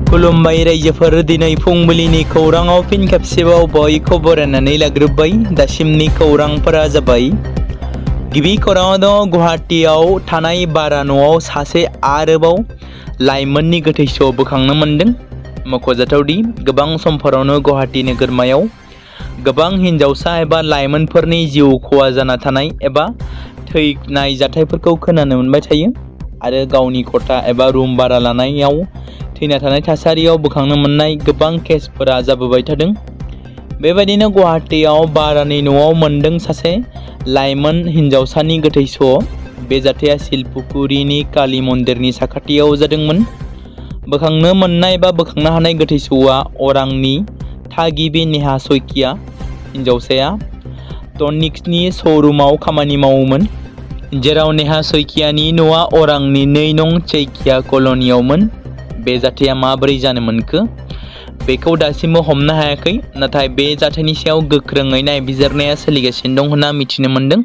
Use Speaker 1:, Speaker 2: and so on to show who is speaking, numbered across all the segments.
Speaker 1: खुलुमबाय रायजोफोर दिनै फुंबिलिनि खौराङाव फिन खेबसेबाव बयखौ बरायनानै लाग्रोबाय। दासिमनि खौरांफोरा जाबाय। गिबि खौराङाव दं गुवाहाटीआव थानाय भारा न'आव सासे आरोबाव लाइमोननि गोथैस' बोखांनो मोन्दों। मख'जाथावदि गोबां समफोरावनो गुवाहाटी नोगोरमायाव गोबां हिन्जावसा एबा लाइमोनफोरनि जिउ खहा जाना थानाय एबा थैनाय जाथायफोरखौ खोनानो मोनबाय थायो आरो गावनि खथा एबा रुम भारा लानायाव थैना थानाय थासारियाव बोखांनो मोननाय गोबां केसफोरा जाबोबाय थादों। बेबायदिनो गुवाहाटीआव भारानि न'आव मोन्दों सासे लाइमोन हिन्जावसानि गोथैस'। बे जाथाया सिलपुखुरिनि काली मन्दिरनि साखाथियाव जादोंमोन। बोखांनो मोननाय बा बोखांनो हानाय गोथैस'आ अरांनि थागिबि नेहा सयकिया। हिन्जावसाया टनिक्सनि श'रुमाव खामानि मावोमोन, जेराव नेहा सयकियानि न'आ अरांनि 2 नं चैकिया कल'नियावमोन। बे जाथाया माबोरै जानो मोनखो बेखौ दासिमबो हमनो हायाखै, नाथाय बे जाथायनि सायाव गोख्रोङै नायबिजिरनाया सोलिगासिनो दं होनना मिथिनो मोन्दों।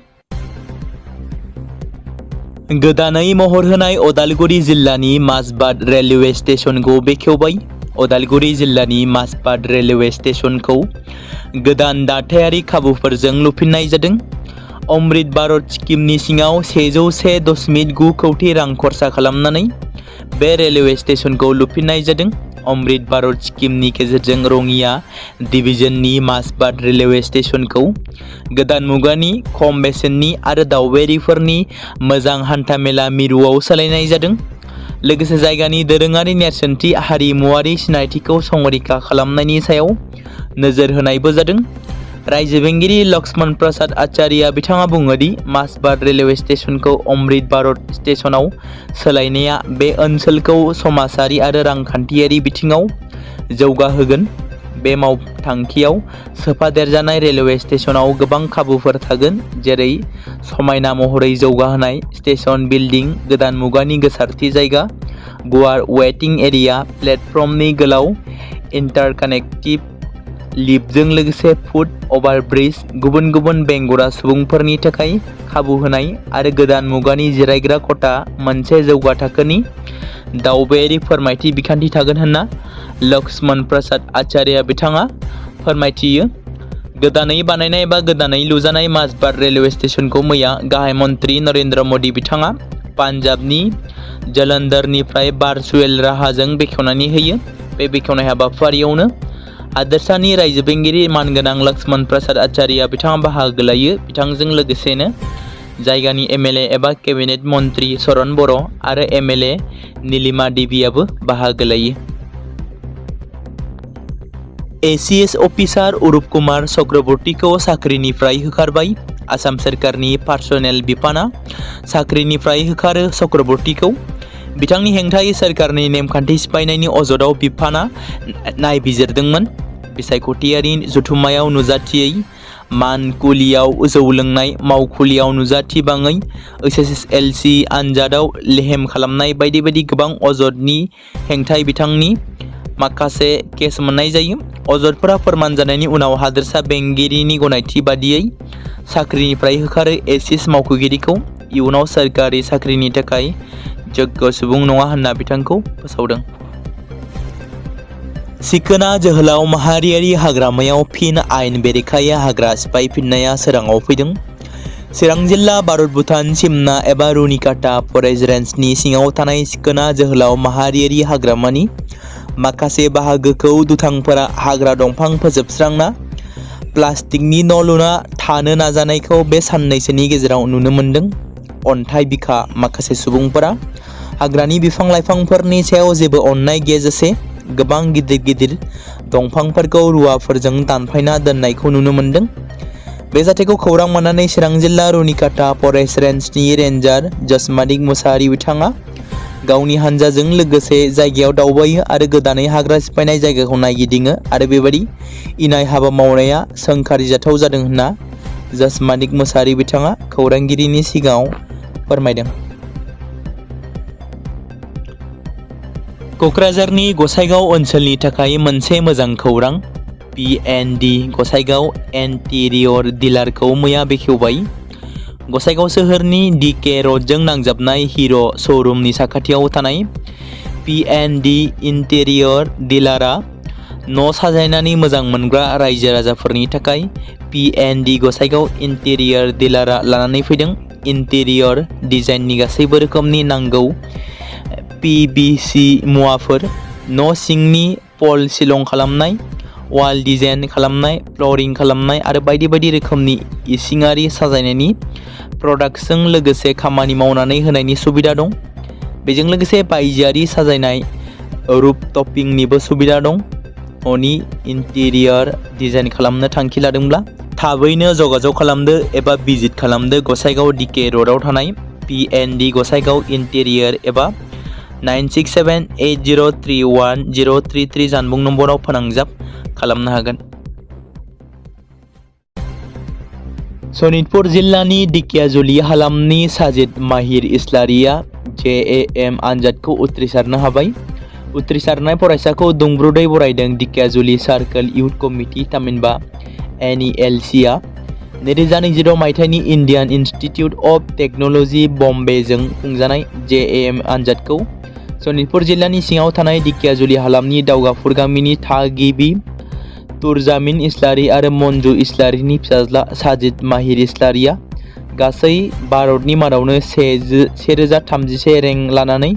Speaker 1: गोदानै महर होनाय अदालगुरि जिल्लानि माजबाद रेलवे स्टेशनखौ बेखेवबाय। अदालगुरि जिल्लानि माजबाद रेलवे स्टेशनखौ गोदान दाथायारि खाबुफोरजों लुफिननाय जादों। अमृत भारत स्किमनि सिङाव 101.9 कौटि रां खरसा खालामनानै बे रेलवे स्टेशनखौ लुफिननाय जादों। अमृत भारत स्किमनि गेजेरजों रङिया डिभिजननि माजबाद रेलवे स्टेशनखौ गोदान मुगानि, खम बेसेननि आरो दावबायारिफोरनि मोजां हान्थामेला मिरुआव सोलायनाय जादों। लोगोसे जायगानि दोरोङारि नेरसोनथि, हारिमुआरि सिनायथिखौ संरैखा खालामनायनि सायाव नोजोर होनायबो जादों। रायजो बेंगिरि लक्ष्मण प्रसाद आचार्यआ बिथाङा बुङो दि माजबाद रेलवे स्टेशनखौ अमृत भारत स्टेशनाव सोलायनाया बे ओनसोलखौ समाजारि आरो रांखान्थियारि बिथिङाव जौगाहोगोन। बे मावथांखियाव सोफादेरजानाय रेलवे स्टेशनाव गोबां खाबुफोर थागोन, जेरै समायना महरै जौगाहोनाय स्टेशन बिल्डिं, गोदान मुगानि गोसारथि जायगा, गुवार वेटिं एरिया, प्लेटफर्मनि गोलाव इन्टारकानेक्टिभ लिफ्टजों लोगोसे फुट अभारब्रिज, गुबुन गुबुन बेंगुरा सुबुंफोरनि थाखाय खाबु होनाय आरो गोदान मुगानि जिरायग्रा खथा, मोनसे जौगा थाखोनि दावबायारि फोरमायथि बिखान्थि थागोन होनना लक्ष्मण प्रसाद आचार्यआ बिथाङा फोरमायथियो। गोदानै बानायनाय एबा गोदानै लुजानाय माजबाद रेलवे स्टेशनखौ मैया गाहाय मन्त्रि नरेन्द्र मोदी बिथाङा पान्जाबनि जलंधरनिफ्राय भार्चुएल राहाजों बेखेवनानै होयो। बे बेखेवनाय हाबाफारियावनो हादोरसानि रायजो बेंगिरि मानगोनां लक्ष्मण प्रसाद आचार्यआ बिथाङा बाहागो लायो। बिथांजों लोगोसेनो जायगानि एमएलए एबा केबिनेट मन्त्रि चरण बर' आरो एमएलए नीलिमा देवीआबो बाहागो लायो। एसीएस अफिसार अरूप कुमार चक्रवर्तीखौ साख्रिनिफ्राय होखारबाय। आसाम सोरखारनि पार्सनेल बिफाना साख्रिनिफ्राय होखारो चक्रवर्तीखौ। बिथांनि हेंथायै सोरखारनि नेमखान्थि सिफायनायनि अजदआव बिफाना नायबिजिरदोंमोन। बिसायख'थियारि जथुम्मायाव नुजाथियै मानकुलियाव जौ लोंनाय, मावखुलियाव नुजाथिबाङै, एसएसएलसी आनजादाव लेहेम खालामनाय बायदि बायदि गोबां अजदनि हेंथायै बिथांनि माखासे केस मोननाय जायो। अजदफोरा फोरमान जानायनि उनाव हादोरसा बेंगिरिनि गनायथि बादियै साख्रिनिफ्राय होखारो एसीएस मावख'गिरिखौ। इयुनाव सोरखारि साख्रिनि थाखाय योग्य सुबुं नङा होनना बिथांखौ फोसावदों। सिखोना जोहोलाव माहारियारि हाग्रामायाव फिन आयेन बेरेखायै हाग्रा सिफायफिननाया सोराङाव फैदों। चिरां जिल्ला भारत भुटान सिमना एबा रुनिकाटा फरेस्ट रेन्जनि सिङाव थानाय सिखोना जोहोलाव माहारियारि हाग्रामानि माखासे बाहागोखौ दुथांफोरा हाग्रा दंफां फोजोबस्रांना प्लास्टिकनि न' लुना थानो नाजानायखौ बे साननैसोनि गेजेराव नुनो मोन्दों। अन्थाइ बिखा माखासे सुबुंफोरा हाग्रानि बिफां लाइफांफोरनि सायाव जेबो अननाय गैयाजासे गोबां गिदिर गिदिर दंफांफोरखौ रुवाफोरजों दानफायना दोननायखौ नुनो मोन्दों। बे जाथायखौ खौरां मोननानै चिरां जिल्ला रुनिकाटा फरेस्ट रेन्जनि रेन्जार जसमादिक मुसाहारि बिथाङा गावनि हानजाजों लोगोसे जायगायाव दावबायो आरो गोदानै हाग्रा सिफायनाय जायगाखौ नायगिदिङो आरो बेबादि इनाय हाबा मावनाया सोंखारिजाथाव जादों होनना जसमादिक मुसाहारि बिथाङा खौरांगिरिनि सिगाङाव फोरमायदों। क'क्राझारनि गसाइगाव ओनसोलनि थाखाय मोनसे मोजां खौरां। PND गसाइगाव एन्टिरियर डिलारखौ मैया बेखेवबाय। गसाइगाव सोहोरनि DK र'डजों नांजाबनाय हिर' श'रुमनि साखाथियाव थानाय PND इन्टेरियर डिलारआ न' साजायनानै मोजां मोनग्रा रायजो राजाफोरनि थाखाय PND गसाइगाव इन्टेरियर डिलारआ लानानै फैदों इन्टेरियर डिजाइननि गासैबो रोखोमनि नांगौ PVC मुवाफोर, न' सिंनि पल सिलं खालामनाय, वाल डिजाइन खालामनाय, फ्लरिं खालामनाय आरो बायदि बायदि रोखोमनि इसिङारि साजायनायनि प्रडाक्टजों लोगोसे खामानि मावनानै होनायनि सुबिदा दं। बेजों लोगोसे बायजोआरि साजायनाय रुफ टपिंनिबो सुबिदा दं। न'नि इन्टेरियर डिजाइन खालामनो थांखि लादोंब्ला थाबैनो जगाजग खालामदो एबा भिजिट खालामदो गसाइगाव DK र'डआव थानाय PND गसाइगाव इन्टेरियर एबा 9678031033 जानबुं नम्बराव फोनांजाब खालामनो हागोन। सनितपुर जिल्लानि दिकियाजुलि हालामनि साजिद माहिर इस्लारिया JAM आनजादखौ उथ्रिसारनो हाबाय। उथ्रिसारनाय फरायसाखौ दुंब्रुदै बरायदों दिकियाजुलि सार्कोल इउथ कमिटि थामहिनबा NELCआ 2026 मायथाइनि इन्डियान इन्स्टिट्युट अफ टेक्न'लजि बम्बेजों खुंजानाय JAM आनजादखौ सनितपुर जिल्लानि सिङाव थानाय दिकियाजुलि हालामनि दावगाफुर गामिनि थागिबि तुरजामिन इस्लारि आरो मन्जु इस्लारिनि फिसाज्ला साजिद माहिर इस्लारिया गासै भारतनि मादावनो 1031 रेंक लानानै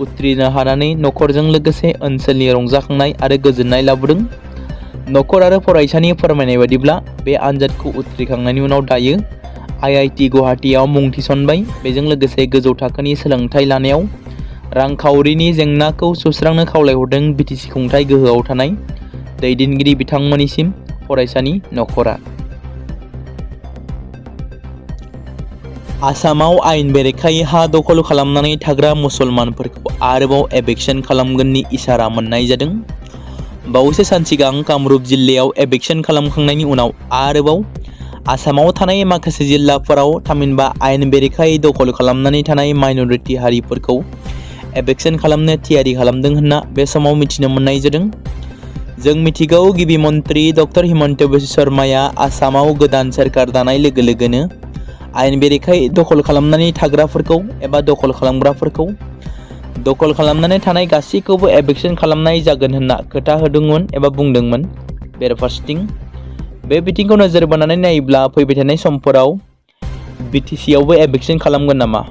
Speaker 1: उथ्रिनो हानानै नखरजों लोगोसे ओनसोलनि रंजाखांनाय आरो गोजोननाय लाबोदों। नखर आरो फरायसानि फोरमायनाय बायदिब्ला बे आनजादखौ उथ्रिखांनायनि उनाव दायो IIT गुवाहाटीआव मुं थिसनबाय। बेजों लोगोसे गोजौ थाखोनि सोलोंथाइ लानायाव रांखावरिनि जेंनाखौ सुस्रांनो खावलायहरदों BTC खुंथाय गोहोआव थानाय दैदेनगिरि बिथांमोननिसिम फरायसानि नखरा। आसामाव आयेन बेरेखायै हा दखल खालामनानै थाग्रा मुसलमानफोरखौ आरोबाव एभिक्सन खालामगोननि इसारा मोननाय जादों। बावैसो सान सिगां कामरुप जिल्लायाव एभिक्सन खालामखांनायनि उनाव आरोबाव आसामाव थानाय माखासे जिल्लाफोराव थामहिनबा आयेन बेरेखायै दखल खालामनानै थानाय माइनरिटि हारिफोरखौ एभिक्सन खालामनो थियारि खालामदों होनना बे समाव मिथिनो मोननाय जादों। जों मिथिगौ गिबि मन्त्रि डक्टर हिमन्त बिश्व शर्माया आसामाव गोदान सोरखार दानाय लोगो लोगोनो आयेन बेरेखायै दखल खालामनानै थाग्राफोरखौ एबा दखल खालामग्राफोरखौ दखल खालामनानै थानाय गासैखौबो एभिक्सन खालामनाय जागोन होनना खोथा होदोंमोन एबा बुंदोंमोन। बेराफारसेथिं बे बिथिंखौ नोजोर बोनानै नायोब्ला फैबाय थानाय समफोराव BTCआवबो एभिक्सन खालामगोन नामा?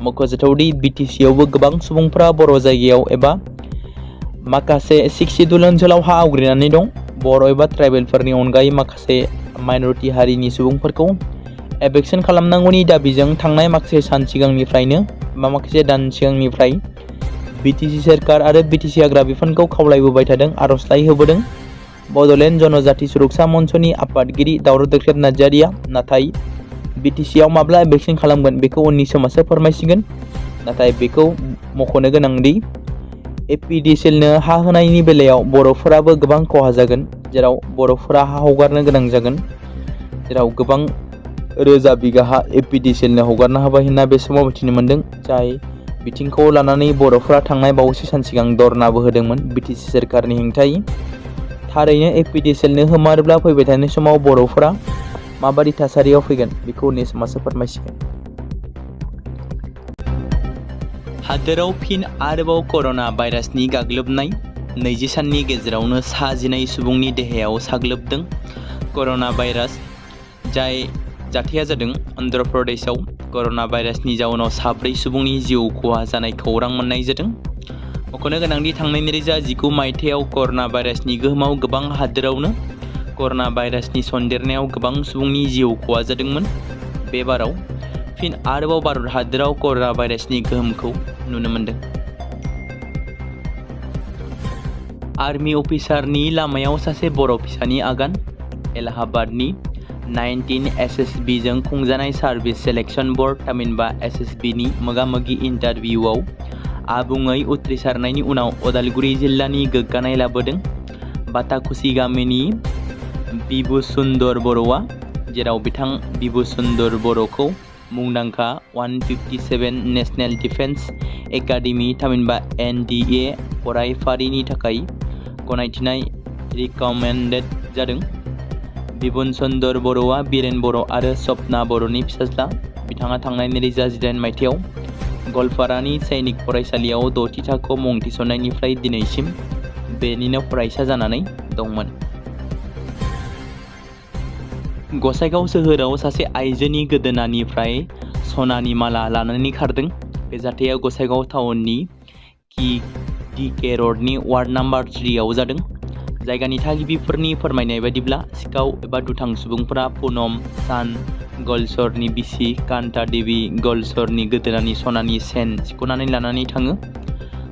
Speaker 1: मख'जाथावदि BTCआवबो गोबां सुबुंफोरा बर' जायगायाव एबा माखासे 6 सिडुल ओनसोलाव हा आवग्रिनानै दं। बर' एबा ट्राइबेलफोरनि अनगायै माखासे माइनरिटि हारिनि सुबुंफोरखौ एभिक्सन खालामनांगौनि दाबिजों थांनाय माखासे सान सिगांनिफ्रायनो बा माखासे दान सिगांनिफ्राय BTC सोरखार आरो BTC हाग्रा बिफानखौ खावलायबोबाय थादों, आर'जलाइ होबोदों। बड'लेण्ड जनजाति सुरक्षा मन्चनि आफादगिरि दावराव देख्रेब नार्जारिया नाथाय BTCआव माब्ला एभिक्सन खालामगोन बेखौ उननि समासो फोरमायसिगोन। नाथाय बेखौ मख'नो गोनांदि APDCLनो हा होनायनि बेलायाव बर'फोराबो गोबां खहा जागोन, जेराव बर'फोरा हा हगारनो गोनां जागोन, जेराव गोबां रोजा बिगा हा APDCLनो हगारनो हाबाय होनना बे समाव मिथिनो मोन्दों। जाय बिथिंखौ लानानै बर'फोरा थांनाय बावैसो सान सिगां धरनाबो होदोंमोन BTC सोरखारनि हेंथायै। थारैनो APDCLनो होमारोब्ला फैबाय थानाय समाव बर'फोरा माबादि थासारियाव फैगोन बेखौ उननि समासो फोरमायसिगोन। हादोराव फिन आरोबाव कर'ना भाइरासनि गाग्लोबनाय 20 साननि गेजेरावनो 19 सुबुंनि देहायाव साग्लोबदों कर'ना भाइरास। जाय जाथाया जादों अन्ध्र प्रदेशआव कर'ना भाइरासनि जाउनाव 4 सुबुंनि जिउ खहा जानाय खौरां मोननाय जादों। मख'नो गोनांदि थांनाय 2019 मायथाइयाव कर'ना भाइरासनि गोहोमाव गोबां हादोरावनो कर'ना भाइरासनि सन्देरनायाव गोबां सुबुंनि जिउ खहा जादोंमोन। बे बाराव फिन आरोबाव भारत हादोराव कर'ना भाइरासनि गोहोमखौ नुनो मोन्दों। आर्मि अफिसारनि लामायाव सासे बर' फिसानि आगान। एलाहाबादनि 19 SSBजों खुंजानाय सार्भिस सेलेक्शन बर्ड थामहिनबा SSBनि मोगा-मोगि इन्टारभिउआव आबुङै उथ्रिसारनायनि उनाव उदालगुरि जिल्लानि गोग्गानाय लाबोदों बाथाकुसि गामिनि बिबुसुन्दर बर'आ, जेराव बिथां बिबुसुन्दर बर'खौ मुंदांखा 157 नेशनेल डिफेन्स एकाडेमि थामहिनबा NDA फरायफारिनि थाखाय गनायथिनाय रिकमेन्डेड जादों। बिबुसुन्दर बर'आ बिरेन बर' आरो सपना बर'नि फिसाज्ला। बिथाङा थांनाय 2018 मायथाइयाव गवालपारानि सैनिक फरायसालियाव 6थि थाखोआव मुं थिसननायनिफ्राय दिनैसिम बेनिनो फरायसा जानानै दंमोन। गसाइगाव सोहोराव सासे आइजोनि गोदोनानिफ्राय सनानि माला लानानै खारदों। बे जाथाया गसाइगाव टाउननि Btr रडनि वार्ड नम्बर 3 आव जादों। जायगानि थागिबिफोरनि फोरमायनाय बायदिब्ला सिखाव एबा दुथां सुबुंफोरा पुनम सान गलसरनि बिसि कान्ता देवी गलसरनि गोदोनानि सनानि चेन सिख'नानै लानानै थाङो।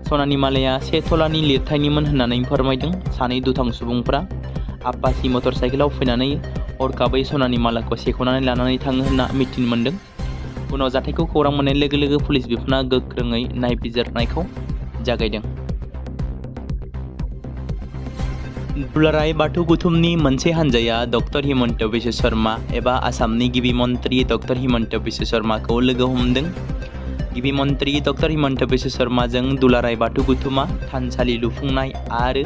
Speaker 1: सनानि मालाया 1 तलानि लिरथायनिमोन होननानै फोरमायदों। सानै दुथां सुबुंफोरा आपाची मटर साइकेलाव फैनानै हरखाबै सनानि मालाखौ सेख'नानै लानानै थाङो होनना मिथिनो मोन्दों। उनाव जाथायखौ खौरां मोननाय लोगो लोगो पुलिस बिफाना गोख्रोङै नायबिजिरनायखौ जागायदों। दुलाराय बाथौ गौथुमनि मोनसे हानजाया डक्टर हिमन्त बिश्व शर्मा एबा आसामनि गिबि मन्त्रि डक्टर हिमन्त बिश्व शर्माखौ लोगो हमदों। गिबि मन्त्रि डक्टर हिमन्त बिश्व शर्माजों दुलाराय बाथौ गौथुमा थानसालि लुफुंनाय आरो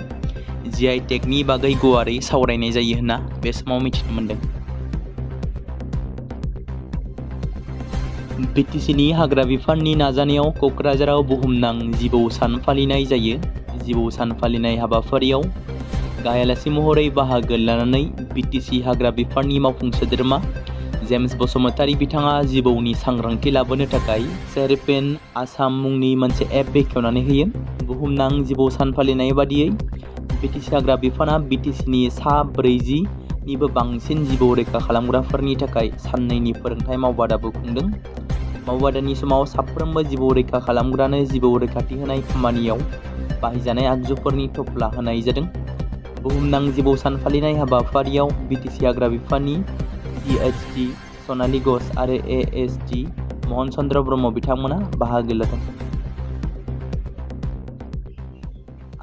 Speaker 1: GI टेगनि बागै गुवारै सावरायनाय जायो होनना बे समाव मिथिनो मोन्दों। BTCनि हाग्रा बिफाननि नाजानायाव क'क्राझाराव बुहुमनां जिबौ सान फालिनाय जायो। जिबौ सान फालिनाय हाबाफारियाव गाहायालासि महरै बाहागो लानानै BTC हाग्रा बिफाननि मावफुं सोद्रोमा जेम्स बसुमतारी बिथाङा जिबौनि सांग्रांथि लाबोनो थाखाय सेरपेन आसाम मुंनि मोनसे एप बेखेवनानै होयो। बुहुमनां जिबौ सान फालिनाय बादियै BTC हाग्रा बिफाना BTCनि सा 40निबो बांसिन जिबौ रैखा खालामग्राफोरनि थाखाय साननैनि फोरोंथाय मावबादाबो खुंदों। मावबादानि समाव साफ्रोमबो जिबौ रैखा खालामग्रानो जिबौ रैखाथि होनाय खामानियाव बाहायजानाय आगजुफोरनि थफ्ला होनाय जादों। बुहुमनां जिबौ सान फालिनाय हाबाफारियाव BTC हाग्रा बिफाननि PhD सनाली घोष आरो ASD महन चन्द्र ब्रह्म बिथांमोना बाहागो लादों।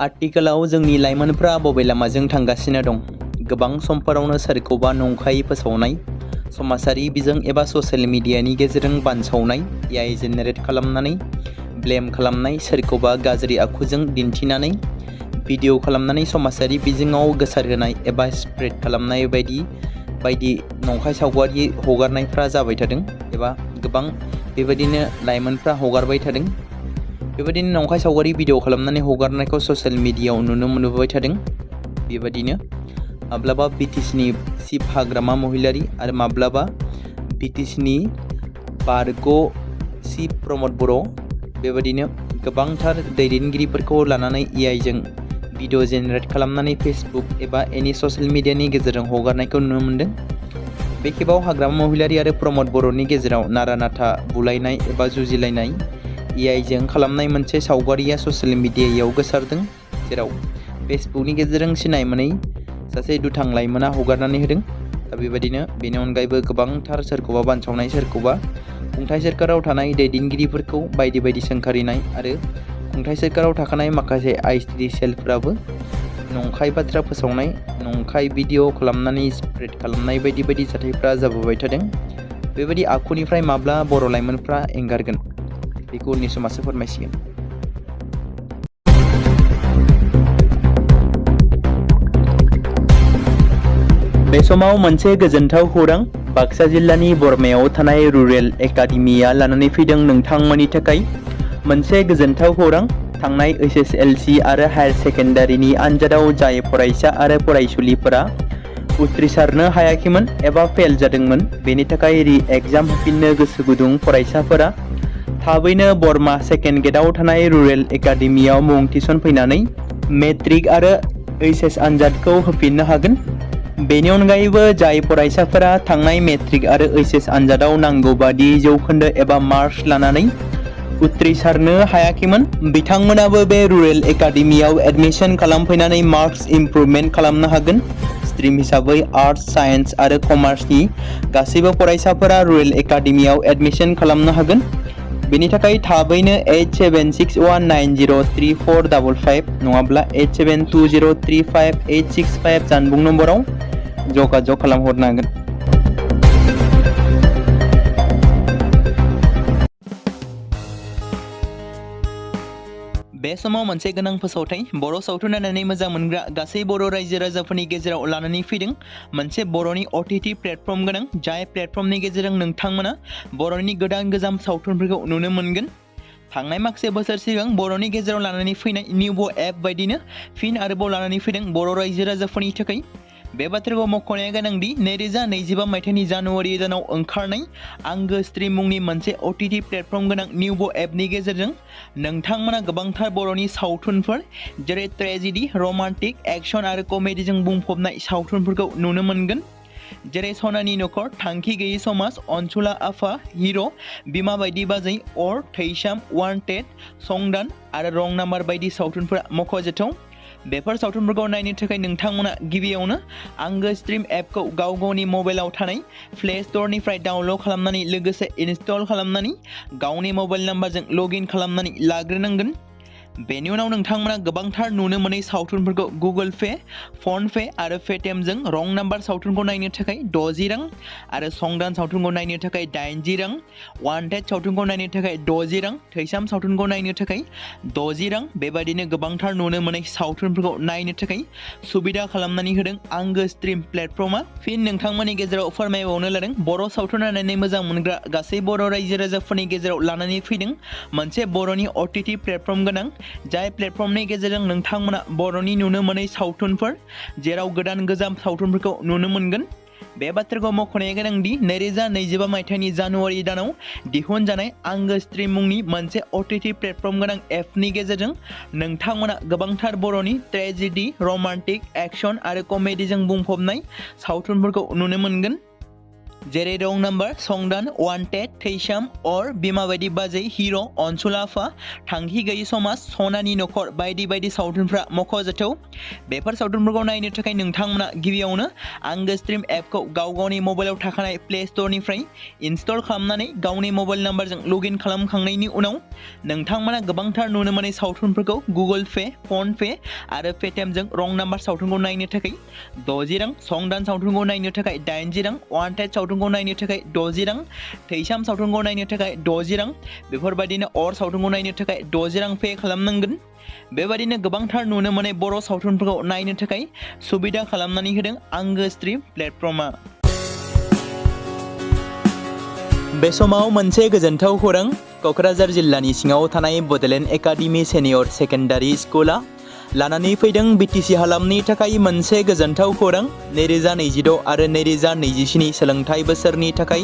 Speaker 1: आथिखालाव जोंनि लाइमोनफ्रा बबे लामाजों थांगासिनो दं? गोबां समफोरावनो सोरखौबा नंखायै फोसावनाय, समाजारि बिजों एबा ससियेल मिडियानि गेजेरजों बानसावनाय, AI जेनेरेट खालामनानै ब्लेम खालामनाय, सोरखौबा गाज्रि आखुजों दिन्थिनानै भिडिअ खालामनानै समाजारि बिजोङाव गोसारहोनाय एबा स्प्रेड खालामनाय बायदि नंखाय सावगारि हगारनायफ्रा जाबाय थादों एबा गोबां बेबायदिनो लाइमोनफ्रा हगारबाय थादों। बेबायदिनो नंखाय सावगारि भिडिअ खालामनानै हगारनायखौ ससियेल मिडियायाव नुनो मोनबोबाय थादों। बेबायदिनो माब्लाबा BTCनि चिफ हाग्रामा महिलारि आरो माब्लाबा BTCनि बारग' चिफ प्रमद बर' बेबायदिनो गोबांथार दैदेनगिरिफोरखौ लानानै AI जों भिडिअ जेनेरेट खालामनानै फेसबुक एबा एनि ससियेल मिडियानि गेजेरजों हगारनायखौ नुनो मोन्दों। बे खेबाव हाग्रामा महिलारि आरो प्रमद बर'नि गेजेराव नारा नाथा बुलायनाय एबा जुजिलायनाय AI जों खालामनाय मोनसे सावगारिया ससियेल मिडियायाव गोसारदों, जेराव फेसबुकनि गेजेरजों सिनाय मोनै सासे दुथां लाइमोना हगारनानै होदों। दा बेबायदिनो बेनि अनगायैबो गोबांथार सोरखौबा बानसावनाय, सोरखौबा खुंथाइ सोरखाराव थानाय दैदेनगिरिफोरखौ बायदि बायदि सोंखारिनाय आरो खुंथाइ सोरखाराव थाखानाय माखासे आइसिडि सेलफोराबो नंखाय बाथ्रा फोसावनाय, नंखाय भिडिअ खालामनानै स्प्रेड खालामनाय बायदि बायदि जाथायफ्रा जाबोबाय थादों। बेबायदि आखुनिफ्राय माब्ला बर' लाइमोनफ्रा एंगारगोन बेखौ उननि समासो फोरमायसिगोन। बे समाव मोनसे गोजोनथाव खौरां बाक्सा जिल्लानि बरमायाव थानाय रुरेल एकाडेमिया लानानै फैदों नोंथांमोननि थाखाय मोनसे गोजोनथाव खौरां। थांनाय HSLC आरो हायार सेकेन्डारिनि आनजादाव जाय फरायसा आरो फरायसुलिफोरा उथ्रिसारनो हायाखैमोन एबा फेल जादोंमोन, बेनि थाखाय रि-एग्जाम होफिननो गोसो गुदुं फरायसाफोरा थाबैनो बरमा सेकेन्ड गेटआव थानाय रुरेल एकाडेमियाव मुं थिसनफैनानै मेट्रिक आरो HS आनजादखौ होफिननो हागोन। बेनि अनगायैबो जाय फरायसाफोरा थांनाय मेट्रिक आरो HS आनजादाव नांगौ बादि जौखोन्दो एबा मार्क्स लानानै उथ्रिसारनो हायाखैमोन, बिथांमोनाबो बे रुरेल एकाडेमियाव एडमिशन खालामफैनानै मार्क्स इमप्रुभमेन्ट खालामनो हागोन। स्ट्रिम हिसाबै आर्टस, साइन्स आरो कमार्सनि गासैबो फरायसाफोरा रुरेल एकाडेमियाव एडमिशन खालामनो हागोन। बेनि थाखाय थाबैनो 8761903455 नङाब्ला 87203585 जानबुं नम्बराव जगाजग खालामहरनो हागोन। बे समाव मोनसे गोनां फोसावथाय बर' सावथुन नायनानै मोजां मोनग्रा गासै बर' रायजो राजाफोरनि गेजेराव लानानै फैदों मोनसे बर'नि OTT प्लेटफर्म गोनां, जाय प्लेटफर्मनि गेजेरजों नोंथांमोना बर'नि गोदान गोजाम सावथुनफोरखौ नुनो मोनगोन। थांनाय माखासे बोसोर सिगां बर'नि गेजेराव लानानै फैनाय निउ एप बायदिनो फिन आरोबाव लानानै फैदों बर' रायजो राजाफोरनि थाखाय। बे बाथ्राखौ मख'नाया गोनांदि 2025 मायथाइनि जानुवारि दानाव ओंखारनाय आंगो स्ट्रीम मुंनि मोनसे OTT प्लेटफर्म गोनां निउ एपनि गेजेरजों नोंथांमोना गोबांथार बर'नि सावथुनफोर जेरै ट्रेजेडी, रमान्टिक, एक्शन आरो कमेडीजों बुंफबनाय सावथुनफोरखौ नुनो मोनगोन। जेरै सनानि नखर, थांखि गैयै समाज, अनसुला आफा, हिर', बिमा बायदि बाजै, अर, थैसाम, वान्टेड, संदान आरो रं नाम्बार बायदि सावथुनफोरा मख'जाथाव। बेफोर सावथुनफोरखौ नायनो थाखाय नोंथांमोना गिबियावनो आंगो स्ट्रीम एपखौ गावनि मबाइलाव थानाय प्ले स्ट'रनिफ्राय डाउनल'ड खालामनानै लोगोसे इनस्टल खालामनानै गावनि मबाइल नाम्बारजों लगइन खालामनानै लाग्रोनांगोन। बेनि उनाव नोंथांमोना गोबांथार नुनो मोनै सावथुनफोरखौ गुगोल पे, फन पे आरो पेटिएमजों रं नाम्बार सावथुनखौ नायनो थाखाय 60 रां आरो संदान सावथुनखौ नायनो थाखाय 80 रां, वान्टेड सावथुनखौ नायनो थाखाय 60 रां, थैसाम सावथुनखौ नायनो थाखाय 60 रां बेबायदिनो गोबांथार नुनो मोनै सावथुनफोरखौ नायनो थाखाय सुबिदा खालामनानै होदों आंगो स्ट्रीम प्लेटफर्मा। फिन नोंथांमोननि गेजेराव फोरमायबावनो लादों बर' सावथुन नायनानै मोजां मोनग्रा गासै बर' रायजो राजाफोरनि गेजेराव लानानै फैदों मोनसे बर'नि OTT प्लेटफर्म गोनां जाय प्लेटफर्मनि गेजेरजों नोंथांमोना बर'नि नुनो मोनै सावथुनफोर जेराव गोदान गोजाम सावथुनफोरखौ नुनो मोनगोन। बे बाथ्राखौ मख'नाया गोनांदि 2025 मायथाइनि जानुवारि दानाव दिहुनजानाय आंगो स्ट्रीम मुंनि मोनसे OTT प्लेटफर्म गोनां एपनि गेजेरजों नोंथांमोना गोबांथार बर'नि ट्रेजेडी, रमान्टिक, एक्शन आरो कमेडीजों बुंफबनाय सावथुनफोरखौ नुनो मोनगोन। जेरै रं नाम्बार, संदान, वान्टेड, थैसाम, अर, बिमा बायदि बाजै, हिर', अनसुला आफा, थांखि गैयै समाज, सनानि नखर बायदि बायदि सावथुनफ्रा मख'जाथाव। बेफोर सावथुनफोरखौ नायनो थाखाय नोंथांमोना गिबियावनो आंगो स्ट्रीम एपखौ गावनि मबाइलाव थाखानाय प्ले स्ट'रनिफ्राय इनस्टल खालामनानै गावनि मबाइल नाम्बारजों लगइन खालामखांनायनि उनाव नोंथांमोना गोबांथार नुनो मोनै सावथुनफोरखौ गुगोल पे, फन पे आरो पेटिएमजों रं नाम्बार सावथुनखौ नायनो थाखाय 60 रां, संदान सावथुनखौ नायनो थाखाय 80 रां, वान्टेड सावथुनखौ नायनो थाखाय 60 रां, थैसाम सावथुनखौ नायनो थाखाय 60 रां बेफोरबायदिनो अर सावथुनखौ नायनो थाखाय 60 रां पे खालामनांगोन। बेबायदिनो गोबांथार नुनो मोनै बर' सावथुनफोरखौ नायनो थाखाय सुबिदा खालामनानै होदों आंगो स्ट्रीम प्लेटफर्मा। बे समाव मोनसे गोजोनथाव खौरां, क'क्राझार जिल्लानि सिङाव थानाय बड'लेण्ड एकाडेमि सिनियर सेकेन्डारि स्कुला लानानै फैदों BTC हालामनि थाखाय मोनसे गोजोनथाव खौरां। 2026 आरो 2027 सोलोंथाइ बोसोरनि थाखाय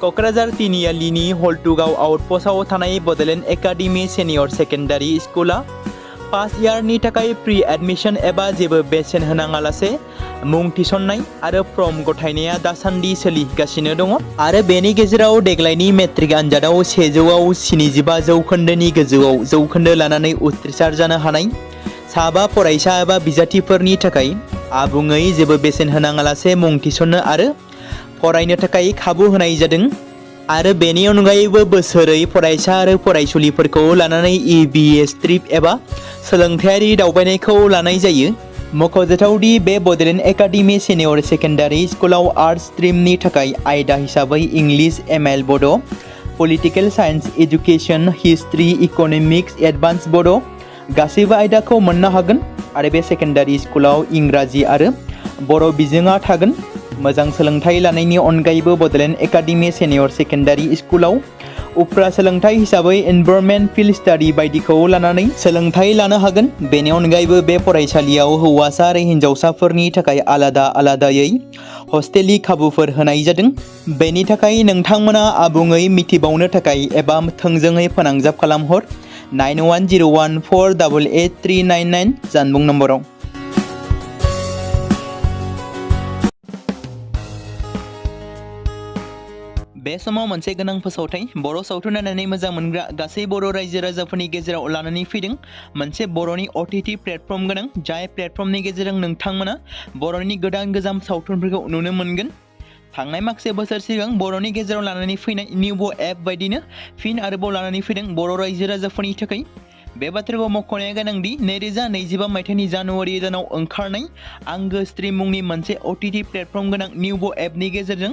Speaker 1: क'क्राझार तिनिआलिनि हल्टुगाव आउटपस्टआव थानाय बड'लेण्ड एकाडेमि सिनियर सेकेन्डारि स्कुला फार्स्ट इयारनि थाखाय प्रि एडमिशन एबा जेबो बेसेन होनाङालासे मुं थिसननाय आरो फर्म गथायनाया दासान्दि सोलिगासिनो दङ आरो बेनि गेजेराव देग्लायनि मेट्रिक आनजादाव 100आव 75 जौखोन्दोनि गोजौआव जौखोन्दो लानानै उथ्रिसार जानो हानाय साबा फरायसा एबा बिजाथिफोरनि थाखाय आबुङै जेबो बेसेन होनाङालासे मुं थिसननो आरो फरायनो थाखाय खाबु होनाय जादों आरो बेनि अनगायैबो बोसोरै फरायसा आरो फरायसुलिफोरखौ लानानै EBS ट्रिप एबा सोलोंथायारि दावबायनायखौ लानाय जायो। मख'जाथावदि बे बड'लेण्ड एकाडेमि सिनियर सेकेन्डारि स्कुलाव आर्ट्स स्ट्रिमनि थाखाय आयदा हिसाबै इंलिश, ML बड', political science, education, history, economics, advance बड' गासैबो आयदाखौ मोननो हागोन आरो बे सेकेन्डारि स्कुलाव इंराजि आरो बर' बिजोङा थागोन। मोजां सोलोंथाइ लानायनि अनगायैबो बड'लेण्ड एकाडेमि सिनियर सेकेन्डारि स्कुलाव उफ्रा सोलोंथाइ हिसाबै एनभायरनमेन्ट, फिल्ड स्टाडि बायदिखौ लानानै सोलोंथाइ लानो हागोन। बेनि अनगायैबो बे फरायसालियाव हौवासा आरो हिन्जावसाफोरनि थाखाय आलादा आलादायै हस्टेलनि खाबुफोर होनाय जादों। बेनि थाखाय नोंथांमोना आबुङै मिथिबावनो थाखाय एबा थोंजोङै फोनांजाब खालामहर 9101488399 जानबुं नम्बराव। बे समाव मोनसे गोनां फोसावथाय, बर' सावथुन नायनानै मोजां मोनग्रा गासै बर' रायजो राजाफोरनि गेजेराव लानानै फैदों मोनसे बर'नि OTT प्लेटफर्म गोनां जाय प्लेटफर्मनि गेजेरजों नोंथांमोना बर'नि गोदान गोजाम सावथुनफोरखौ नुनो मोनगोन। थांनाय माखासे बोसोर सिगां बर'नि गेजेराव लानानै फैनाय निउ एप बायदिनो फिन आरोबाव लानानै फैदों बर' रायजो राजाफोरनि थाखाय। बे बाथ्राखौ मख'नाया गोनांदि 2025 मायथाइनि जानुवारि दानाव ओंखारनाय आंगो स्ट्रीम मुंनि मोनसे OTT प्लेटफर्म गोनां निउ एपनि गेजेरजों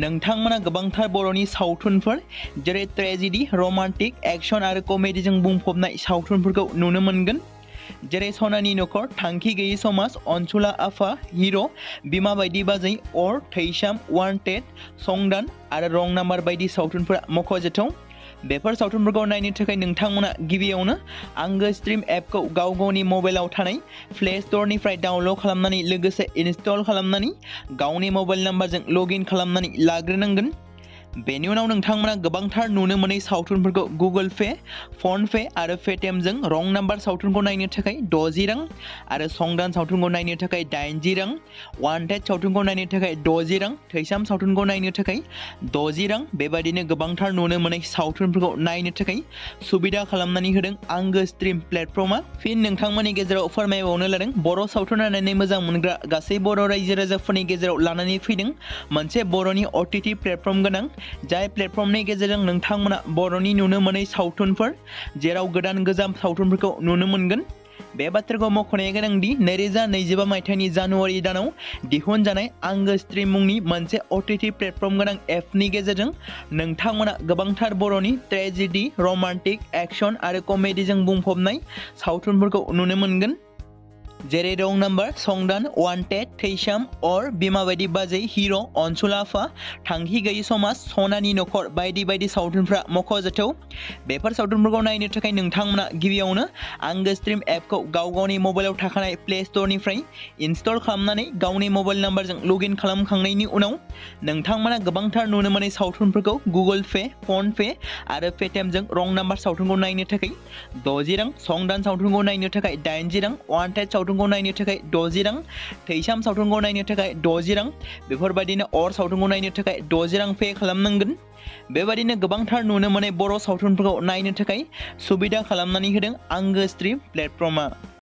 Speaker 1: नोंथांमोना गोबांथार बर'नि सावथुनफोर जेरै ट्रेजेडी, रमान्टिक, एक्शन आरो कमेडीजों बुंफबनाय सावथुनफोरखौ नुनो मोनगोन। जेरै सनानि नखर, थांखि गैयै समाज, अनसुला आफा, हिर', बिमा बायदि बाजै, अर, थैसाम, वान्टेड, संदान आरो रं नाम्बार बायदि सावथुनफोरा मख'जाथाव। बेफोर सावथुनफोरखौ नायनो थाखाय नोंथांमोना गिबियावनो आंगो स्ट्रिम एपखौ गाव गावनि मबाइलाव थानाय प्ले स्ट'रनिफ्राय डाउनल'ड खालामनानै लोगोसे इनस्टल खालामनानै गावनि मबाइल नाम्बारजों लगइन खालामनानै लाग्रोनांगोन। बेनि उनाव नोंथांमोना गोबांथार नुनो मोनै सावथुनफोरखौ गुगोल पे, फन पे आरो पेटिएमजों रं नाम्बार सावथुनखौ नायनो थाखाय 60 रां आरो संदान सावथुनखौ नायनो थाखाय 80 रां, वान्टेड सावथुनखौ नायनो थाखाय 60 रां, थैसाम सावथुनखौ नायनो थाखाय 60 रां बेबायदिनो गोबांथार नुनो मोनै सावथुनफोरखौ नायनो थाखाय सुबिदा खालामनानै होदों आंगो स्ट्रिम प्लेटफर्मआ। फिन नोंथांमोननि गेजेराव फोरमायबावनो लादों बर' सावथुन नायनानै मोजां मोनग्रा गासै बर' रायजो राजाफोरनि गेजेराव लानानै फैदों मोनसे बर'नि OTT प्लेटफर्म गोनां, जाय प्लेटफर्मनि गेजेरजों नोंथांमोना बर'नि नुनो मोनै सावथुनफोर जेराव गोदान गोजाम सावथुनफोरखौ नुनो मोनगोन। बे बाथ्राखौ मख'नाया गोनांदि 2025 मायथाइनि जानुवारि दानाव दिहुनजानाय आंगो स्ट्रिम मुंनि मोनसे OTT प्लेटफर्म गोनां एपनि गेजेरजों नोंथांमोना गोबांथार बर'नि ट्रेजेडि, रमान्टिक, एक्शन आरो कमेडिजों बुंफबनाय सावथुनफोरखौ नुनो मोनगोन। जेरै रं नाम्बार, संदान, वान्टेड, थैसाम, अर, बिमा बायदि बाजै, हिर', अनसुला आफा, थांखि गैयि समाज, सनानि नखर बायदि बायदि सावथुनफ्रा मख'जाथाव। बेफोर सावथुनफोरखौ नायनो थाखाय नोंथांमोना गिबियावनो आंगो स्ट्रिम एपखौ गाव गावनि मबाइलाव थाखानाय प्ले स्ट'रनिफ्राय इनस्टल खालामनानै गावनि मबाइल नाम्बारजों लगइन खालामखांनायनि उनाव नोंथांमोना गोबांथार नुनो मोनै सावथुनफोरखौ गुगोल पे, फन पे आरो पेटिएमजों रं नाम्बार सावथुनखौ नायनो थाखाय 60 रां, संदान सावथुनखौ नायनो थाखाय 80 रां, वान्टेड सावथुनखौ नायनो थाखाय 60 रां, थैसाम सावथुनखौ नायनो थाखाय 60 रां बेफोरबायदिनो अर सावथुनखौ नायनो थाखाय 60 रां पे खालामनांगोन। बेबायदिनो गोबांथार नुनो मोनै बर' सावथुनफोरखौ नायनो थाखाय सुबिदा खालामनानै होदों आंगो स्ट्रिम प्लेटफर्मआ।